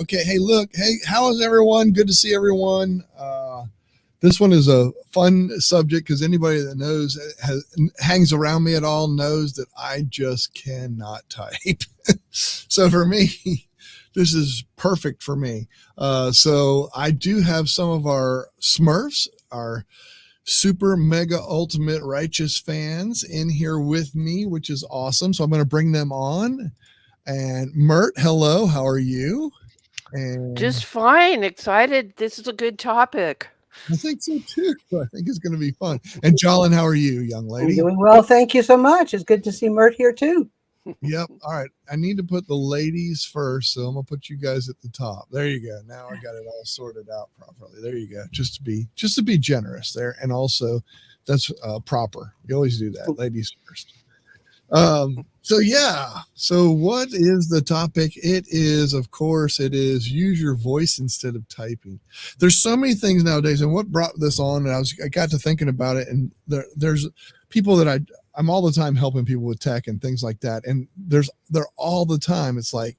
Okay. Hey, look. Hey, how is everyone? Good to see everyone. This one is a fun subject because anybody that knows hangs around me at all knows that I just cannot type. So for me, this is perfect for me. So I do have some of our Smurfs, our super mega ultimate righteous fans in here with me, which is awesome. So I'm going to bring them on. And Mert, hello, how are you? And Just fine. Excited. This is a good topic. I think so too. I think it's going to be fun. And Jolyn, how are you, young I'm lady? doing well. Thank you so much. It's good to see Mert here too. Yep. All right. I need to put the ladies first, so I'm gonna put you guys at the top. There you go. Now I got it all sorted out properly. There you go. Just to be generous there, and also that's proper. You always do that, ladies first. So yeah. So what is the topic? It is, of course, it is use your voice instead of typing. There's so many things nowadays, and what brought this on, and I got to thinking about it, and there's people that I'm all the time helping people with tech and things like that, and they're all the time. It's like,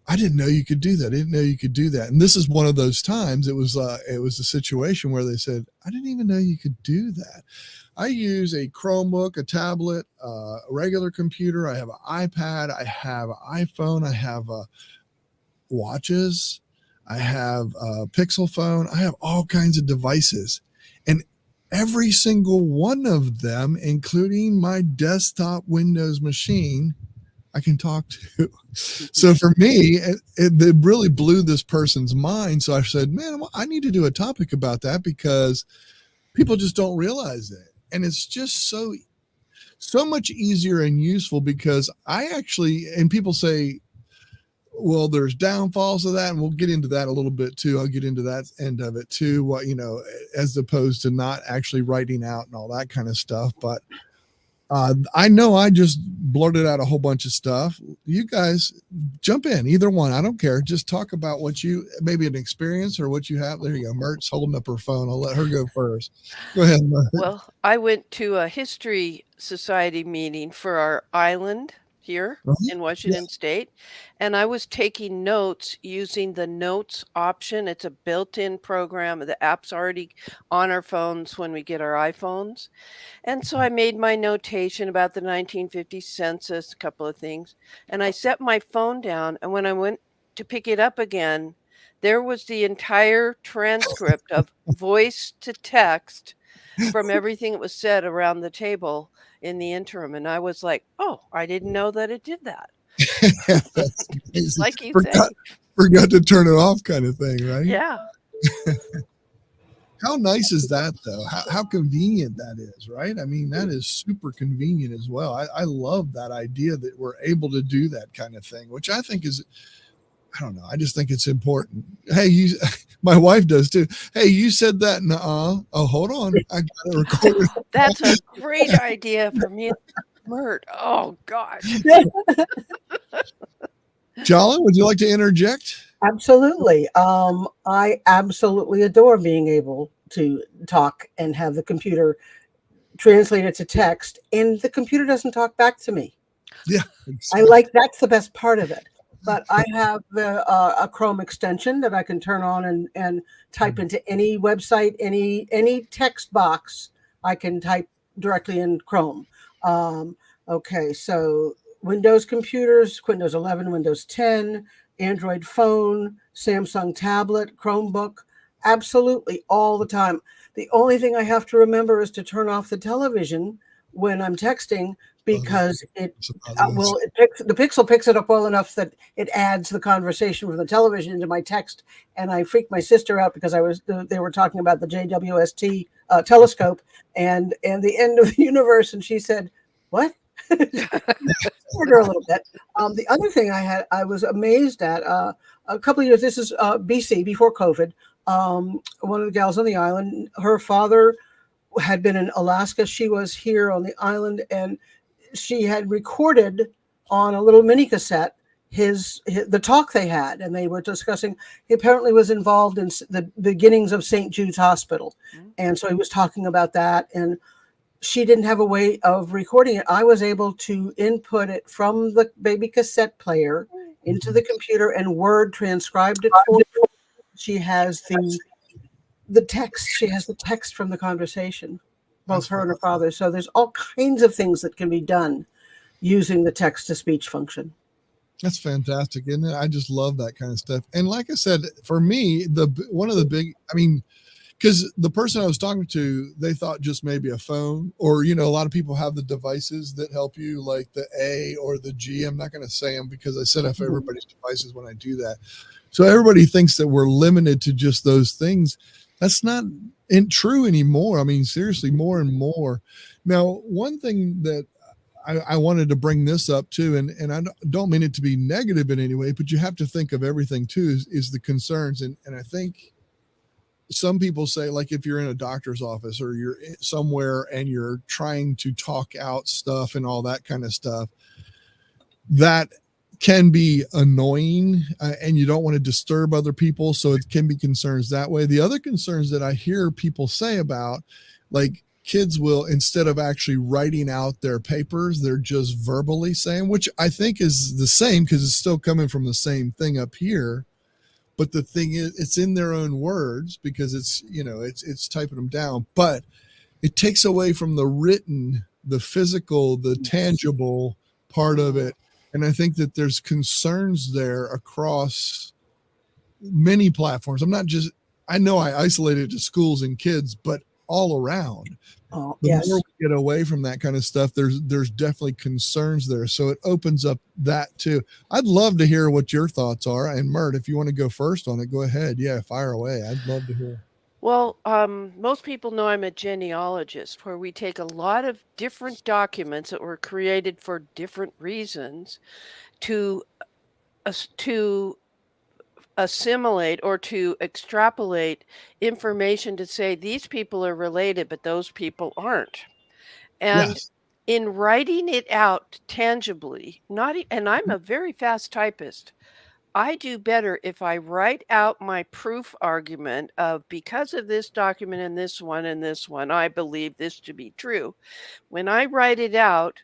I didn't know you could do that. I didn't know you could do that. And this is one of those times. It was a situation where they said, I didn't even know you could do that. I use a Chromebook, a tablet, a regular computer. I have an iPad. I have an iPhone. I have watches. I have a Pixel phone. I have all kinds of devices. And every single one of them, including my desktop Windows machine, I can talk to. So for me, it really blew this person's mind. So I said, man, I need to do a topic about that because people just don't realize it. And it's just so much easier and useful because and people say, well, there's downfalls of that, and we'll get into that a little bit too. I'll get into that end of it too, as opposed to not actually writing out and all that kind of stuff. But I know I just blurted out a whole bunch of stuff. You guys jump in, either one. I don't care. Just talk about maybe an experience or what you have. There you go. Mert's holding up her phone. I'll let her go first. Go ahead, Mert. Well, I went to a history society meeting for our island here in Yeah. Washington State, and I was taking notes using the notes option. It's a built-in program. The app's already on our phones when we get our iPhones. And so I made my notation about the 1950 census, a couple of things, and I set my phone down. And when I went to pick it up again, there was the entire transcript of voice to text from everything that was said around the table in the interim. And I was like, oh, I didn't know that it did that. That's Just amazing. like you say. Forgot to turn it off kind of thing, right? Yeah. How nice is that, though? How convenient that is, right? I mean, that is super convenient as well. I love that idea that we're able to do that kind of thing, which I think is, I don't know. I just think it's important. Hey, my wife does too. Hey, you said that. Nuh-uh. Oh, hold on. I got to record it. That's a great idea for me, Mert. Oh, gosh. Jolly, would you like to interject? Absolutely. I absolutely adore being able to talk and have the computer translate it to text, and the computer doesn't talk back to me. Yeah. That's the best part of it. But I have a Chrome extension that I can turn on and type into any website, any text box. I can type directly in Chrome. Okay, so Windows computers, Windows 11, Windows 10, Android phone, Samsung tablet, Chromebook, absolutely all the time. The only thing I have to remember is to turn off the television when I'm texting because the Pixel picks it up well enough that it adds the conversation from the television into my text, and I freaked my sister out because they were talking about the JWST telescope and the end of the universe, and she said, "What?" Scared her a little bit. The other thing I was amazed at a couple of years. This is BC before COVID. One of the gals on the island, her father had been in Alaska. She was here on the island, and she had recorded on a little mini cassette the talk they had, and they were discussing. He apparently was involved in the beginnings of St. Jude's Hospital, and so he was talking about that. And she didn't have a way of recording it. I was able to input it from the baby cassette player into the computer, and Word transcribed it for her. She has the text. She has the text from the conversation, both That's her and her father. So there's all kinds of things that can be done using the text to speech function. That's fantastic, isn't it? I just love that kind of stuff. And like I said, for me, one of the big, I mean, because the person I was talking to, they thought just maybe a phone, or a lot of people have the devices that help you, like the A or the G. I'm not going to say them because I set up everybody's devices when I do that. So everybody thinks that we're limited to just those things. That's not true anymore. I mean, seriously, more and more. Now, one thing that I wanted to bring this up too, and I don't mean it to be negative in any way, but you have to think of everything too, is the concerns. And I think some people say, like, if you're in a doctor's office or you're somewhere and you're trying to talk out stuff and all that kind of stuff, that can be annoying, and you don't want to disturb other people. So it can be concerns that way. The other concerns that I hear people say about, like, kids will, instead of actually writing out their papers, they're just verbally saying, which I think is the same because it's still coming from the same thing up here. But the thing is, it's in their own words because it's typing them down, but it takes away from the written, the physical, the tangible part of it. And I think that there's concerns there across many platforms. I know I isolated to schools and kids, but all around. Oh, The yes. more we get away from that kind of stuff, there's definitely concerns there. So it opens up that too. I'd love to hear what your thoughts are. And Mert, if you want to go first on it, go ahead. Yeah, fire away. I'd love to hear. Well, most people know I'm a genealogist, where we take a lot of different documents that were created for different reasons to to assimilate or to extrapolate information to say these people are related, but those people aren't. And Yes. in writing it out tangibly, and I'm a very fast typist. I do better if I write out my proof argument of because of this document and this one, I believe this to be true. When I write it out,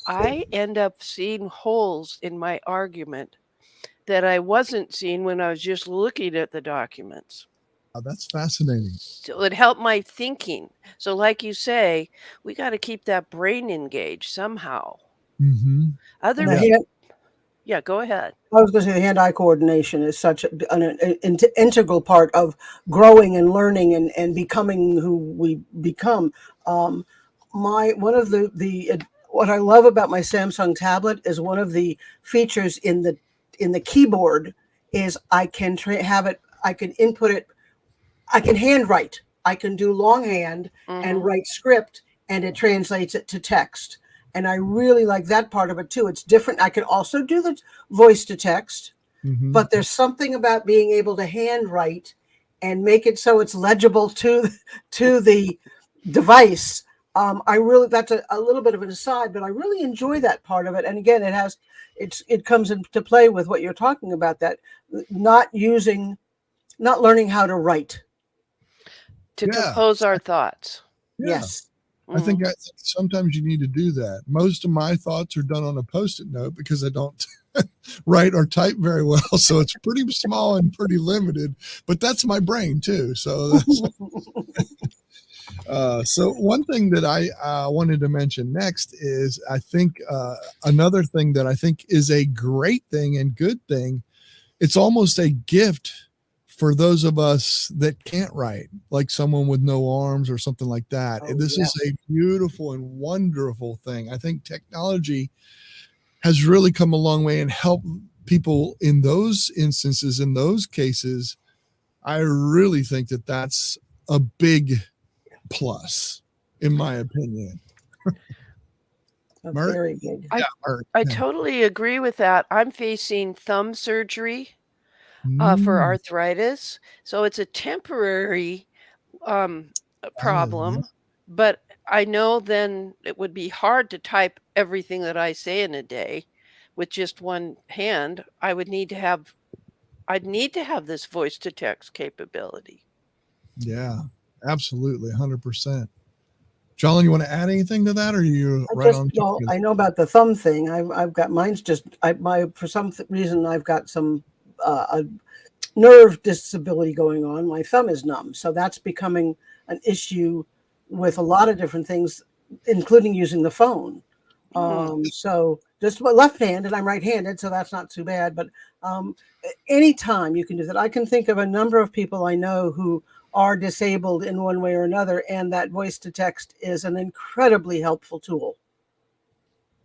I end up seeing holes in my argument that I wasn't seeing when I was just looking at the documents. That's fascinating. So it helped my thinking. So like you say, we got to keep that brain engaged somehow. Mm-hmm. Other And the people, hand, yeah, go ahead. I was going to say the hand-eye coordination is such an integral part of growing and learning and becoming who we become. Um, one of the what I love about my Samsung tablet is one of the features in the keyboard is I can have it. I can input it. I can handwrite. I can do longhand and Mhm. write script, and it translates it to text. And I really like that part of it too. It's different. I can also do the voice to text, Mm-hmm. but there's something about being able to handwrite and make it so it's legible to the device. I really, that's a little bit of an aside, but I really enjoy that part of it. And again, it comes into play with what you're talking about, that not learning how to write. To Yeah. compose our thoughts. Yeah. Yes. I think Mhm. sometimes you need to do that. Most of my thoughts are done on a Post-it note because I don't write or type very well. So it's pretty small and pretty limited, but that's my brain too. So so one thing that I wanted to mention next is I think another thing that I think is a great thing and good thing. It's almost a gift for those of us that can't write, like someone with no arms or something like that. Oh, This is yes. a beautiful and wonderful thing. I think technology has really come a long way and helped people in those instances, in those cases. I really think that that's a big plus, in my opinion. That's Mert? very big. I Yeah, Mert. I Yeah. totally agree with that. I'm facing thumb surgery for Mm, arthritis, so it's a temporary yeah. problem, but I know then it would be hard to type everything that I say in a day with just one hand. I'd need to have this voice to text capability. Yeah, absolutely. 100%. John, you want to add anything to that, or are you right on? I know about the thumb thing. I've got mine's just for some reason I've got some a nerve disability going on. My thumb is numb, so that's becoming an issue with a lot of different things, including using the phone. So just left-handed, I'm right-handed, so that's not too bad. But anytime you can do that, I can think of a number of people I know who are disabled in one way or another, and that voice to text is an incredibly helpful tool.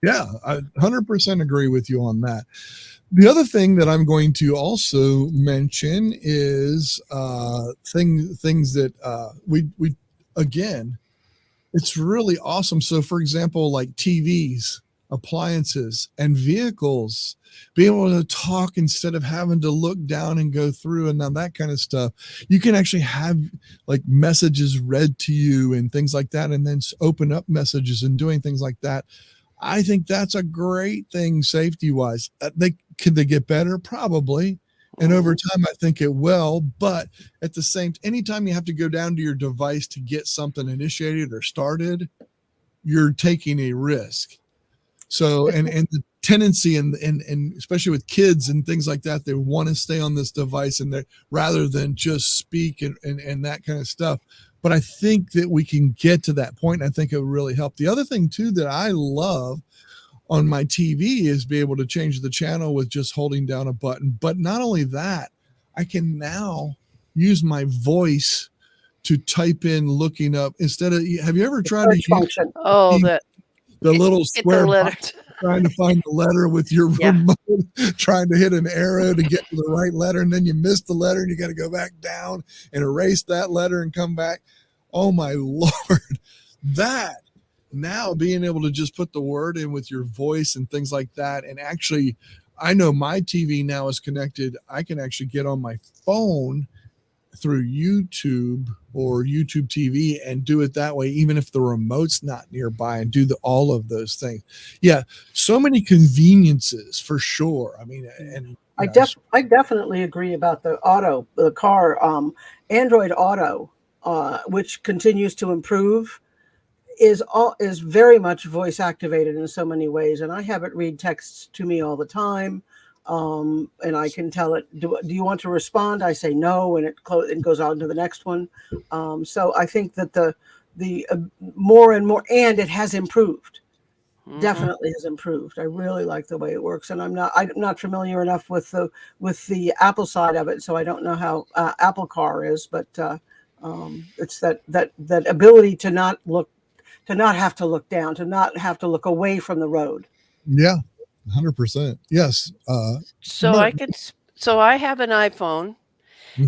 Yeah, I 100% agree with you on that. The other thing that I'm going to also mention is things that we again, it's really awesome. So, for example, like TVs, appliances, and vehicles, being able to talk instead of having to look down and go through and that kind of stuff. You can actually have like messages read to you and things like that, and then open up messages and doing things like that. I think that's a great thing safety wise. Could they get better? Probably. And over time, I think it will. But at the same, anytime you have to go down to your device to get something initiated or started, you're taking a risk. So, and the tendency and especially with kids and things like that, they want to stay on this device and they rather than just speak and that kind of stuff. But I think that we can get to that point. I think it would really help. The other thing too that I love on my TV is be able to change the channel with just holding down a button. But not only that, I can now use my voice to type in looking up instead of, have you ever tried to use the little square box trying to find the letter with your remote, trying to hit an arrow to get to the right letter, and then you miss the letter and you got to go back down and erase that letter and come back. Oh my Lord, that now being able to just put the word in with your voice and things like that. And actually, I know my TV now is connected. I can actually get on my phone through YouTube or YouTube TV and do it that way, even if the remote's not nearby, and do all of those things. Yeah. So many conveniences for sure. I mean, and I definitely agree about the car, Android Auto, which continues to improve, is very much voice activated in so many ways. And I have it read texts to me all the time. And I can tell it, do you want to respond? I say no, and it goes on to the next one. So I think that the more and more, and it has improved. Definitely has improved. I really like the way it works, and I'm not familiar enough with the Apple side of it, so I don't know how Apple Car is, but it's that ability to not have to look down, to not have to look away from the road. Yeah. 100%. Yes. So I have an iPhone,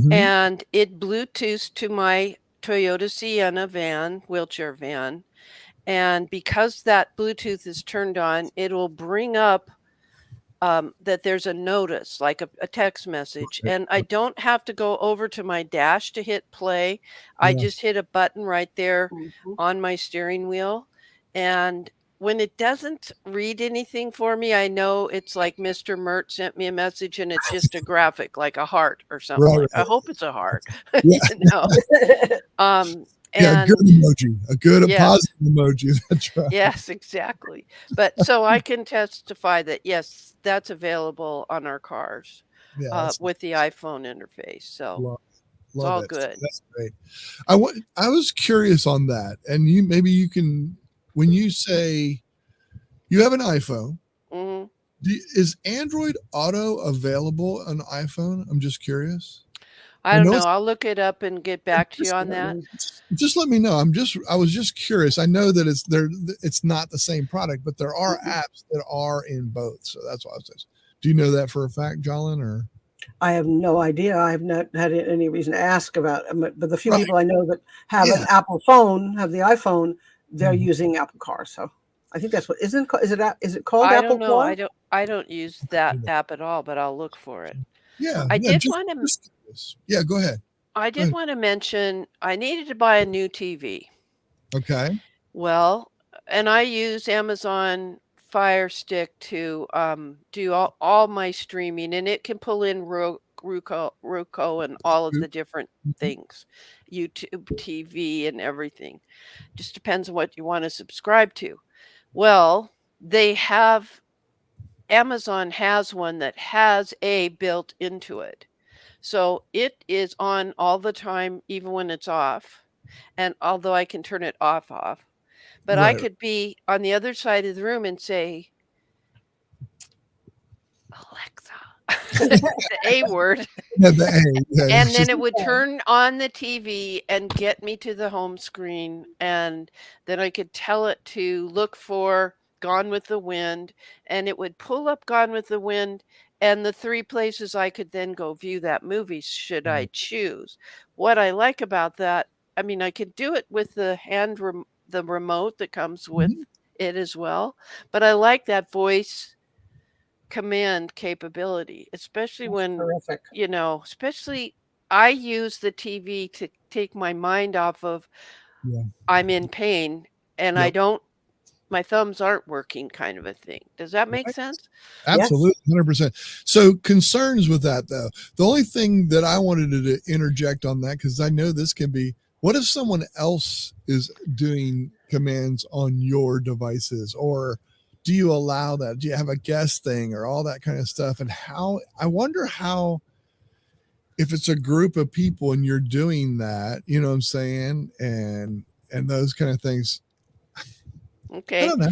and it Bluetooths to my Toyota Sienna wheelchair van. And because that Bluetooth is turned on, it will bring up that there's a notice, like a text message. And I don't have to go over to my dash to hit play. I just hit a button right there on my steering wheel. And when it doesn't read anything for me, I know it's like Mr. Mert sent me a message and it's just a graphic, like a heart or something. I hope it's a heart. You know. A good emoji, a good positive emoji. That's right. Yes, exactly. But so I can testify that yes, that's available on our cars with the iPhone interface. So it's all good. That's great. I was curious on that, and maybe you can, when you say you have an iPhone, is Android Auto available on iPhone? I'm just curious. I don't know. I'll look it up and get back to you on that. Just let me know. I was just curious. I know that it's not the same product, but there are apps that are in both. So that's why I was saying. Do you know that for a fact, Jolyn, or? I have no idea. I have not had any reason to ask about it, but the few people I know that have an Apple phone, have the iPhone, they're using Apple Car. So I think that's what is it called Apple Car? I don't use that app at all, but I'll look for it. Yeah. I did want to. Yeah, go ahead. I did want to mention I needed to buy a new TV. Okay. Well, and I use Amazon Fire Stick to do all my streaming, and it can pull in Roku and all of the different things. YouTube TV and everything. Just depends on what you want to subscribe to. Well, they have Amazon has one that has A built into it. So it is on all the time, even when it's off. And although I can turn it off, but I Right. could be on the other side of the room and say, Alexa, the A word. Yeah, the A. Yeah, And it's then just, it would turn on the TV and get me to the home screen, and then I could tell it to look for Gone with the Wind, and it would pull up Gone with the Wind and the 3 places I could then go view that movie should I choose. What I like about that, I mean, I could do it with the remote that comes with Mhm. it as well, but I like that voice command capability, especially That's when, terrific. especially I use the TV to take my mind off of Yeah. I'm in pain and I Yep. don't my thumbs aren't working kind of a thing. Does that make Right. sense? Yes. Absolutely, 100%. So concerns with that though. The only thing that I wanted to interject on that, because I know this can be, what if someone else is doing commands on your devices, or do you allow that? Do you have a guest thing or all that kind of stuff? And how, I wonder how, if it's a group of people and you're doing that, you know what I'm saying? And those kind of things. I Okay. don't know.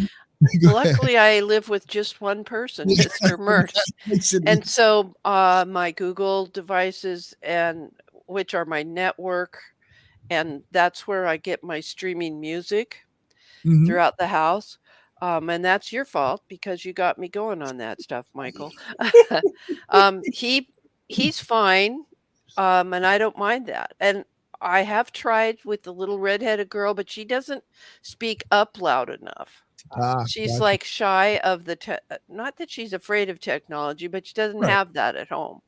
Go ahead. Luckily, I live with just one person, Yeah, Mr. Mert. that makes it And easy. so my Google devices and which are my network, and that's where I get my streaming music Mhm. throughout the house. And that's your fault because you got me going on that stuff, Michael. um, he he's fine, and I don't mind that. And I have tried with the little redheaded girl, but she doesn't speak up loud enough. She's Gotcha. like shy of not that she's afraid of technology, but she doesn't Right, have that at home.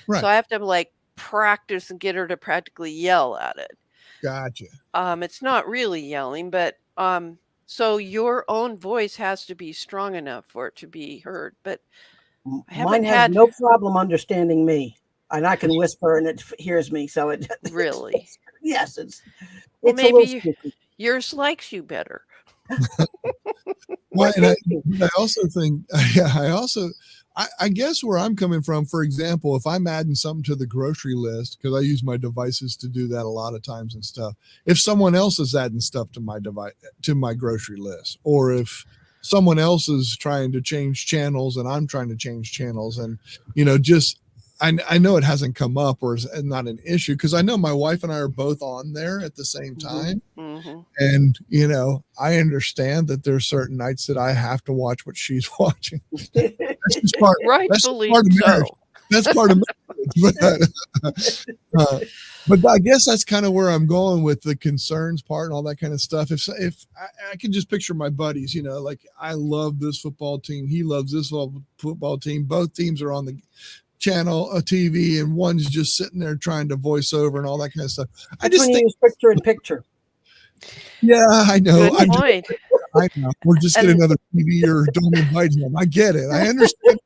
So right. I have to like practice and get her to practically yell at it. Gotcha. It's not really yelling, but so your own voice has to be strong enough for it to be heard. But I Mine haven't has had no problem understanding me, and I can whisper and it hears me. So it, really. yes, Well, it's a little maybe spooky. yours likes you better. Why, Well, and thank you. I also think, yeah, I guess where I'm coming from, for example, if I'm adding something to the grocery list, because I use my devices to do that a lot of times and stuff. If someone else is adding stuff to my device, to my grocery list, or if someone else is trying to change channels and I'm trying to change channels, and, just, I know it hasn't come up or is not an issue, because I know my wife and I are both on there at the same Mhm. time. Hmm. And, I understand that there's certain nights that I have to watch what she's watching. That's just part, that's just Rightfully part of marriage. so. That's part of marriage. But I guess that's kind of where I'm going with the concerns part and all that kind of stuff. If I can just picture my buddies, like I love this football team. He loves this football team. Both teams are on the channel, a TV, and one's just sitting there trying to voice over and all that kind of stuff. I That's just when you think, use picture in picture. yeah, I know. Good point. I know. Or just get And another TV or don't invite him. I get it. I understand.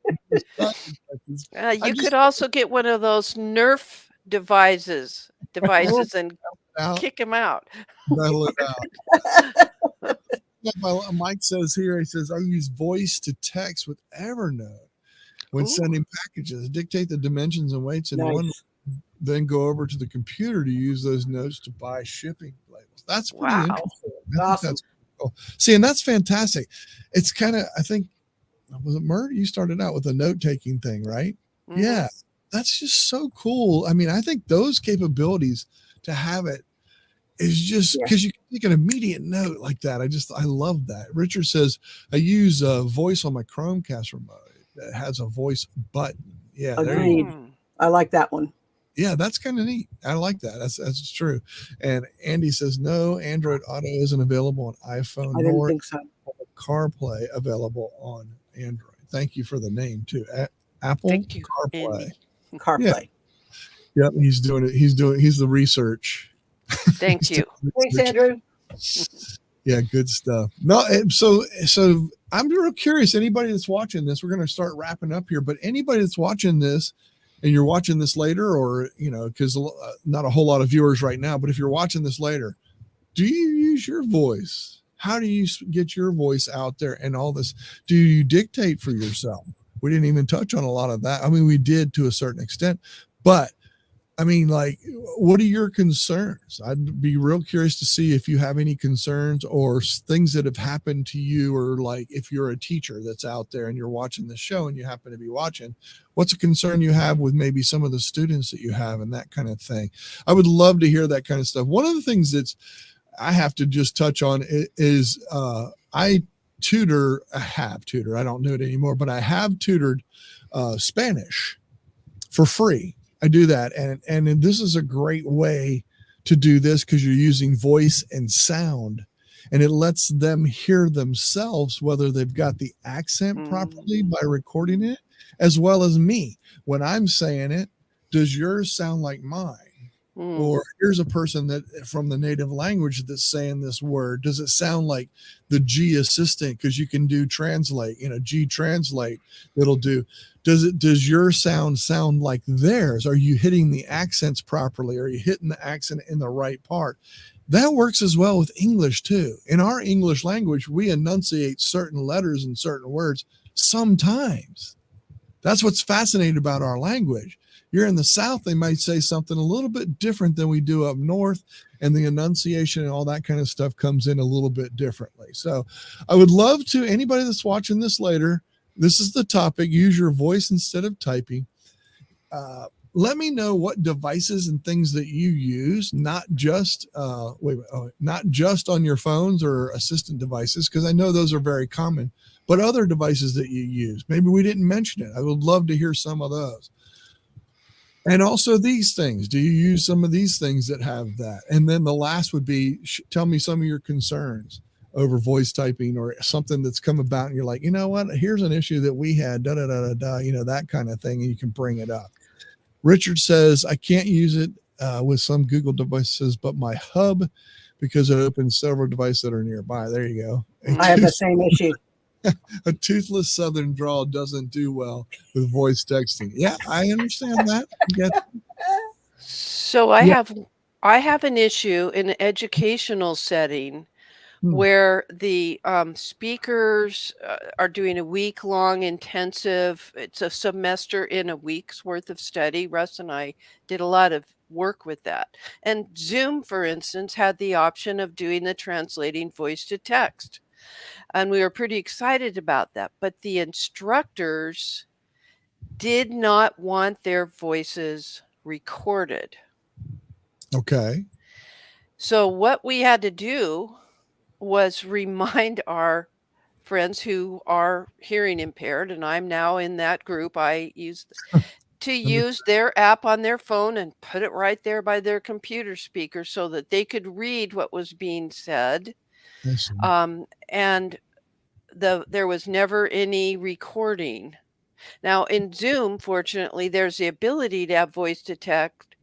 I you just could also get one of those Nerf devices and out, kick him out. rattle it out. Like Mike says here, he says, I use voice to text with Evernote when Ooh, sending packages. Dictate the dimensions and weights in one, Nice. then go over to the computer to use those notes to buy shipping labels. That's pretty wow. interesting. I think Awesome. that's cool. See, and that's fantastic. It's kind of, I think, was it Mert? You started out with a note taking thing, right? Mhm. Yeah. That's just so cool. I mean, I think those capabilities to have it is just Yeah. because you can take an immediate note like that. I love that. Richard says, I use a voice on my Chromecast remote that has a voice button. Yeah. There you go. Agreed. Mm. I like that one. Yeah, that's kind of neat. I like that. That's true. And Andy says, no, Android Auto isn't available on iPhone, I didn't nor think so. CarPlay available on Android. Thank you for the name too. Apple Thank you, CarPlay. Andy. CarPlay. Yep, he's doing it. He's the research. Thank He's you. doing Thanks, research. Andrew. Yeah, good stuff. No, so I'm real curious. Anybody that's watching this, we're going to start wrapping up here. But anybody that's watching this, and you're watching this later, or, because not a whole lot of viewers right now, but if you're watching this later, do you use your voice? How do you get your voice out there and all this? Do you dictate for yourself? We didn't even touch on a lot of that. I mean, we did to a certain extent, but I mean, like, what are your concerns? I'd be real curious to see if you have any concerns or things that have happened to you, or like if you're a teacher that's out there and you're watching this show and you happen to be watching, what's a concern you have with maybe some of the students that you have and that kind of thing. I would love to hear that kind of stuff. One of the things I have to just touch on is I have tutored. I don't do it anymore, but I have tutored Spanish for free. I do that. And this is a great way to do this because you're using voice and sound, and it lets them hear themselves, whether they've got the accent properly by recording it, as well as me. When I'm saying it, does yours sound like mine? Or here's a person that from the native language that's saying this word. Does it sound like the G assistant? Because you can do translate, G translate. It'll do. Does your sound like theirs? Are you hitting the accents properly? Are you hitting the accent in the right part? That works as well with English too. In our English language, we enunciate certain letters and certain words sometimes. That's what's fascinating about our language. You're in the South, they might say something a little bit different than we do up north, and the enunciation and all that kind of stuff comes in a little bit differently. So I would love to, anybody that's watching this later, this is the topic, use your voice instead of typing. Let me know what devices and things that you use, not just not just on your phones or assistant devices, because I know those are very common, but other devices that you use. Maybe we didn't mention it. I would love to hear some of those. And also these things. Do you use some of these things that have that? And then the last would be, tell me some of your concerns over voice typing or something that's come about and you're like, you know what, here's an issue that we had, that kind of thing, and you can bring it up. Richard says, I can't use it with some Google devices, but my hub, because it opens several devices that are nearby. There you go. I have the same issue. A toothless Southern drawl doesn't do well with voice texting. Yeah, I understand that. So I have an issue in an educational setting where the speakers are doing a week-long intensive. It's a semester in a week's worth of study. Russ and I did a lot of work with that. And Zoom, for instance, had the option of doing the translating voice to text. And we were pretty excited about that. But the instructors did not want their voices recorded. Okay. So what we had to do was remind our friends who are hearing impaired, and I'm now in that group, I use to use their app on their phone and put it right there by their computer speaker so that they could read what was being said. And there was never any recording. Now in Zoom, fortunately, there's the ability to have voice to text,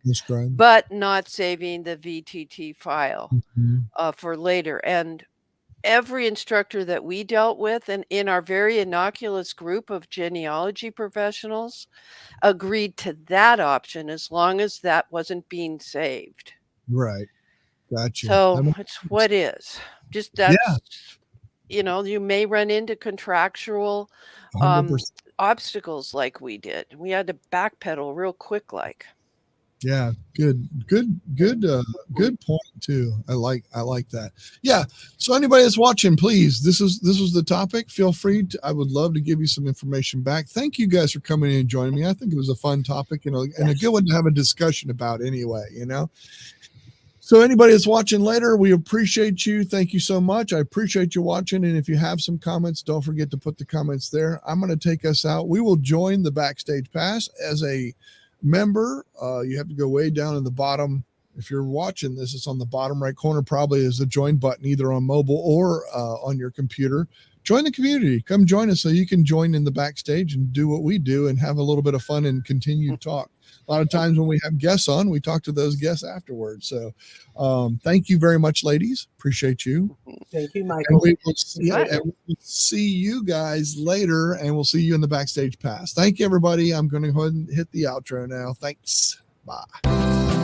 but not saving the VTT file for later. And every instructor that we dealt with, and in our very innocuous group of genealogy professionals, agreed to that option as long as that wasn't being saved. Right. Gotcha. So it's what is. Just that's, you may run into contractual obstacles like we did. We had to backpedal real quick like. Yeah, good point too. I like that. Yeah. So anybody that's watching, please, this was the topic. Feel free to, I would love to give you some information back. Thank you guys for coming in and joining me. I think it was a fun topic, and a good one to have a discussion about anyway, So anybody that's watching later, we appreciate you. Thank you so much. I appreciate you watching. And if you have some comments, don't forget to put the comments there. I'm going to take us out. We will join the Backstage Pass as a member. You have to go way down in the bottom if you're watching this, it's on the bottom right corner, probably is the join button, either on mobile or on your computer. Join the community. Come join us so you can join in the backstage and do what we do and have a little bit of fun and continue talk. A lot of times when we have guests on, we talk to those guests afterwards. So thank you very much, ladies. Appreciate you. Thank you, And Michael. we will see you guys later, and we'll see you in the backstage pass. Thank you, everybody. I'm going to go ahead and hit the outro now. Thanks. Bye.